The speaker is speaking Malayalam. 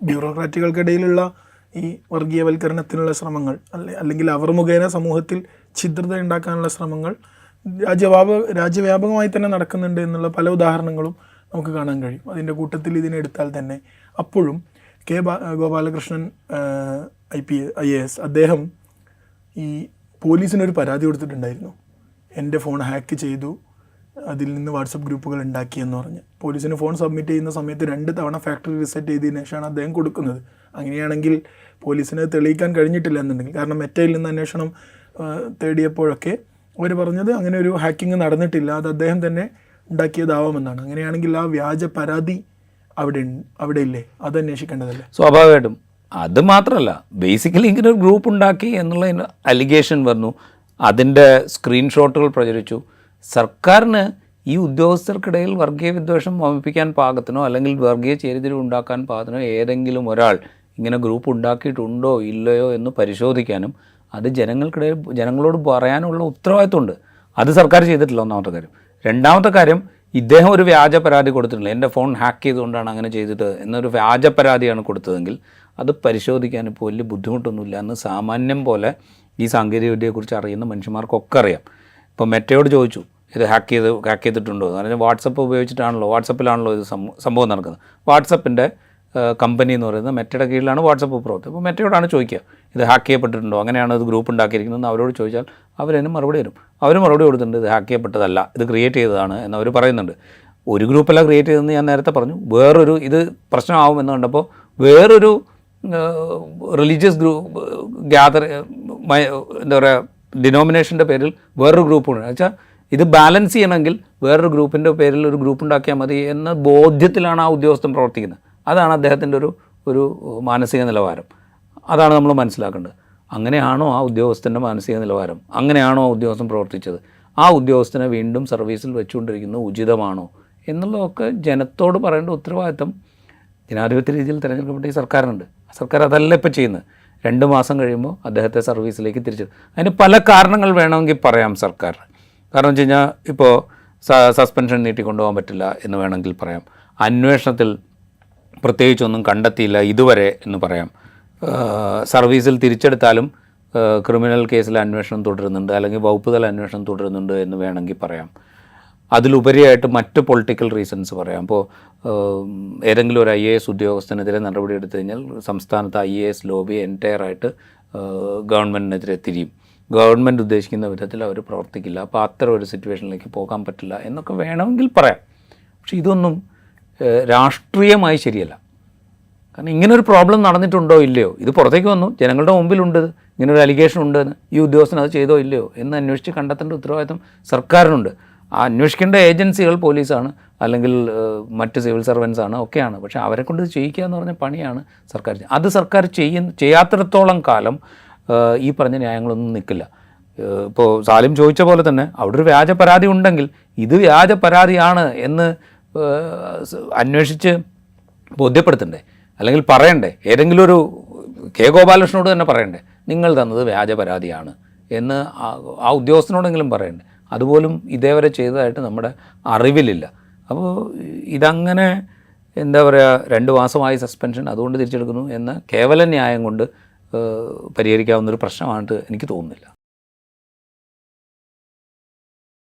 ബ്യൂറോക്രാറ്റുകൾക്കിടയിലുള്ള ഈ വർഗീയവൽക്കരണത്തിനുള്ള ശ്രമങ്ങൾ അല്ലെങ്കിൽ അവർ മുഖേന സമൂഹത്തിൽ ഛിദ്രത ഉണ്ടാക്കാനുള്ള ശ്രമങ്ങൾ രാജ്യവ്യാപകമായി തന്നെ നടക്കുന്നുണ്ട് എന്നുള്ള പല ഉദാഹരണങ്ങളും നമുക്ക് കാണാൻ കഴിയും. അതിൻ്റെ കൂട്ടത്തിൽ ഇതിനെടുത്താൽ തന്നെ അപ്പോഴും ഗോപാലകൃഷ്ണൻ IAS അദ്ദേഹം ഈ പോലീസിനൊരു പരാതി കൊടുത്തിട്ടുണ്ടായിരുന്നു. എൻ്റെ ഫോൺ ഹാക്ക് ചെയ്തു, അതിൽ നിന്ന് വാട്സപ്പ് ഗ്രൂപ്പുകൾ ഉണ്ടാക്കിയെന്ന് പറഞ്ഞ് പോലീസിന് ഫോൺ സബ്മിറ്റ് ചെയ്യുന്ന സമയത്ത് 2 തവണ ഫാക്ടറി റീസെറ്റ് ചെയ്തതിനു ശേഷമാണ് അദ്ദേഹം കൊടുക്കുന്നത്. അങ്ങനെയാണെങ്കിൽ പോലീസിന് തെളിയിക്കാൻ കഴിഞ്ഞിട്ടില്ല എന്നുണ്ടെങ്കിൽ, കാരണം മെറ്റയിൽ നിന്ന് അന്വേഷണം തേടിയപ്പോഴൊക്കെ അവർ പറഞ്ഞത് അങ്ങനെ ഒരു ഹാക്കിങ് നടന്നിട്ടില്ല, അത് അദ്ദേഹം തന്നെ ഉണ്ടാക്കിയതാവാമെന്നാണ്. അങ്ങനെയാണെങ്കിൽ ആ വ്യാജ പരാതി അവിടെ ഇല്ലേ, അത് അന്വേഷിക്കേണ്ടതല്ലേ? സ്വാഭാവികമായിട്ടും. അത് മാത്രമല്ല, ബേസിക്കലി ഇങ്ങനെ ഒരു ഗ്രൂപ്പ് ഉണ്ടാക്കി എന്നുള്ള അലിഗേഷൻ വന്നു, അതിൻ്റെ സ്ക്രീൻഷോട്ടുകൾ പ്രചരിച്ചു. സർക്കാരിന് ഈ ഉദ്യോഗസ്ഥർക്കിടയിൽ വർഗീയ വിദ്വേഷം വമിപ്പിക്കാൻ പാകത്തിനോ അല്ലെങ്കിൽ വർഗീയ ചേരിതിരിവ് ഉണ്ടാക്കാൻ പാകത്തിനോ ഏതെങ്കിലും ഒരാൾ ഇങ്ങനെ ഗ്രൂപ്പ് ഉണ്ടാക്കിയിട്ടുണ്ടോ ഇല്ലയോ എന്ന് പരിശോധിക്കാനും അത് ജനങ്ങളോട് പറയാനുള്ള ഉത്തരവാദിത്വമുണ്ട്. അത് സർക്കാർ ചെയ്തിട്ടില്ല, ഒന്നാമത്തെ കാര്യം. രണ്ടാമത്തെ കാര്യം, ഇദ്ദേഹം ഒരു വ്യാജ പരാതി കൊടുത്തിട്ടില്ല, എൻ്റെ ഫോൺ ഹാക്ക് ചെയ്തുകൊണ്ടാണ് അങ്ങനെ ചെയ്തിട്ട് എന്നൊരു വ്യാജ പരാതിയാണ് കൊടുത്തതെങ്കിൽ അത് പരിശോധിക്കാൻ ഇപ്പോൾ വലിയ ബുദ്ധിമുട്ടൊന്നുമില്ല എന്ന് സാമാന്യം പോലെ ഈ സാങ്കേതികവിദ്യയെക്കുറിച്ച് അറിയുന്ന മനുഷ്യന്മാർക്കൊക്കെ അറിയാം. ഇപ്പോൾ മെറ്റയോട് ചോദിച്ചു ഇത് ഹാക്ക് ചെയ്തിട്ടുണ്ടോ എന്ന് പറഞ്ഞാൽ വാട്സപ്പിലാണല്ലോ ഇത് സംഭവം നടക്കുന്നത്. വാട്സപ്പിൻ്റെ കമ്പനി എന്ന് പറയുന്നത് മെറ്റയുടെ കീഴിലാണ് വാട്സപ്പ് പ്രവർത്തി. അപ്പോൾ മെറ്റയോടാണ് ചോദിക്കുക ഇത് ഹാക്ക് ചെയ്യപ്പെട്ടിട്ടുണ്ടോ, അങ്ങനെയാണ് ഇത് ഗ്രൂപ്പ് ഉണ്ടാക്കിയിരിക്കുന്നതെന്ന് അവരോട് ചോദിച്ചാൽ അവരതിന് മറുപടി തരും. അവർ മറുപടി കൊടുത്തിട്ടുണ്ട് ഇത് ഹാക്ക് ചെയ്യപ്പെട്ടതല്ല, ഇത് ക്രിയേറ്റ് ചെയ്തതാണ് എന്നവർ പറയുന്നുണ്ട്. ഒരു ഗ്രൂപ്പല്ല ക്രിയേറ്റ് ചെയ്തതെന്ന് ഞാൻ നേരത്തെ പറഞ്ഞു. ഇത് പ്രശ്നമാവുമെന്ന് കണ്ടപ്പോൾ വേറൊരു റിലീജിയസ് എന്താ പറയുക ഡിനോമിനേഷൻ്റെ പേരിൽ വേറൊരു ഗ്രൂപ്പുണ്ട്. വെച്ചാൽ ഇത് ബാലൻസ് ചെയ്യണമെങ്കിൽ വേറൊരു ഗ്രൂപ്പിൻ്റെ പേരിൽ ഒരു ഗ്രൂപ്പ് ഉണ്ടാക്കിയാൽ മതി എന്ന ബോധ്യത്തിലാണ് ആ ഉദ്യോഗസ്ഥൻ പ്രവർത്തിക്കുന്നത്. അതാണ് അദ്ദേഹത്തിൻ്റെ ഒരു മാനസിക നിലവാരം. അതാണ് നമ്മൾ മനസ്സിലാക്കേണ്ടത്. അങ്ങനെയാണോ ആ ഉദ്യോഗസ്ഥൻ്റെ മാനസിക നിലവാരം? അങ്ങനെയാണോ ആ ഉദ്യോഗസ്ഥൻ പ്രവർത്തിച്ചത്? ആ ഉദ്യോഗസ്ഥനെ വീണ്ടും സർവീസിൽ വെച്ചുകൊണ്ടിരിക്കുന്നത് ഉചിതമാണോ എന്നുള്ളതൊക്കെ ജനത്തോട് പറയേണ്ട ഉത്തരവാദിത്തം ജനാധിപത്യ രീതിയിൽ തിരഞ്ഞെടുക്കപ്പെട്ട ഈ സർക്കാരിനുണ്ട്. സർക്കാർ അതല്ല ഇപ്പോൾ ചെയ്യുന്നത്. 2 മാസം കഴിയുമ്പോൾ അദ്ദേഹത്തെ സർവീസിലേക്ക് തിരിച്ചു. അതിന് പല കാരണങ്ങൾ വേണമെങ്കിൽ പറയാം സർക്കാർ. കാരണം വെച്ച് കഴിഞ്ഞാൽ ഇപ്പോൾ സസ്പെൻഷൻ നീട്ടിക്കൊണ്ടുപോകാൻ പറ്റില്ല എന്ന് വേണമെങ്കിൽ പറയാം. അന്വേഷണത്തിൽ പ്രത്യേകിച്ചൊന്നും കണ്ടെത്തിയില്ല ഇതുവരെ എന്ന് പറയാം. സർവീസിൽ തിരിച്ചെടുത്താലും ക്രിമിനൽ കേസിൽ അന്വേഷണം തുടരുന്നുണ്ട് അല്ലെങ്കിൽ വകുപ്പ് തല അന്വേഷണം തുടരുന്നുണ്ട് എന്ന് വേണമെങ്കിൽ പറയാം. അതിലുപരിയായിട്ട് മറ്റ് പൊളിറ്റിക്കൽ റീസൺസ് പറയാം. അപ്പോൾ ഏതെങ്കിലും ഒരു IAS ഉദ്യോഗസ്ഥനെതിരെ നടപടി എടുത്തു കഴിഞ്ഞാൽ സംസ്ഥാനത്ത് IAS ലോബി എൻറ്റയറായിട്ട് ഗവൺമെൻറ്റിനെതിരെ തിരിയും. ഗവൺമെൻറ് ഉദ്ദേശിക്കുന്ന വിധത്തിൽ അവർ പ്രവർത്തിക്കില്ല. അപ്പോൾ അത്തരം ഒരു സിറ്റുവേഷനിലേക്ക് പോകാൻ പറ്റില്ല എന്നൊക്കെ വേണമെങ്കിൽ പറയാം. പക്ഷേ ഇതൊന്നും രാഷ്ട്രീയമായി ശരിയല്ല. കാരണം ഇങ്ങനൊരു പ്രോബ്ലം നടന്നിട്ടുണ്ടോ ഇല്ലയോ, ഇത് പുറത്തേക്ക് വന്നു, ജനങ്ങളുടെ മുമ്പിലുണ്ട്, ഇങ്ങനൊരു അലിഗേഷൻ ഉണ്ടെന്ന്, ഈ ഉദ്യോഗസ്ഥൻ അത് ചെയ്തോ ഇല്ലയോ എന്ന് അന്വേഷിച്ച് കണ്ടെത്തേണ്ട ഉത്തരവാദിത്വം സർക്കാരിനുണ്ട്. ആ അന്വേഷിക്കേണ്ട ഏജൻസികൾ പോലീസാണ് അല്ലെങ്കിൽ മറ്റ് സിവിൽ സർവൻസ് ആണ്, ഒക്കെയാണ്. പക്ഷേ അവരെ കൊണ്ട് ചെയ്യിക്കുക എന്ന് പറഞ്ഞ പണിയാണ് സർക്കാർ. അത് സർക്കാർ ചെയ്യാത്തിടത്തോളം കാലം ഈ പറഞ്ഞ ന്യായങ്ങളൊന്നും നിൽക്കില്ല. ഇപ്പോൾ സാലിം ചോദിച്ച പോലെ തന്നെ അവിടെ ഒരു വ്യാജ പരാതി ഉണ്ടെങ്കിൽ ഇത് വ്യാജ പരാതിയാണ് എന്ന് അന്വേഷിച്ച് ബോധ്യപ്പെടുത്തണ്ടേ, അല്ലെങ്കിൽ പറയണ്ടേ? ഏതെങ്കിലും ഒരു ഗോപാലകൃഷ്ണനോട് തന്നെ പറയണ്ടേ നിങ്ങൾ തന്നത് വ്യാജ പരാതിയാണ് എന്ന് ആ ഉദ്യോഗസ്ഥനോടെങ്കിലും പറയണ്ടേ? അതുപോലും ഇതേവരെ ചെയ്തതായിട്ട് നമ്മുടെ അറിവിലില്ല. അപ്പോൾ ഇതങ്ങനെ എന്താ പറയുക, 2 മാസമായി സസ്പെൻഷൻ അതുകൊണ്ട് തിരിച്ചെടുക്കുന്നു എന്ന കേവല ന്യായം കൊണ്ട് പരിഹരിക്കാവുന്നൊരു പ്രശ്നമായിട്ട് എനിക്ക് തോന്നുന്നില്ല.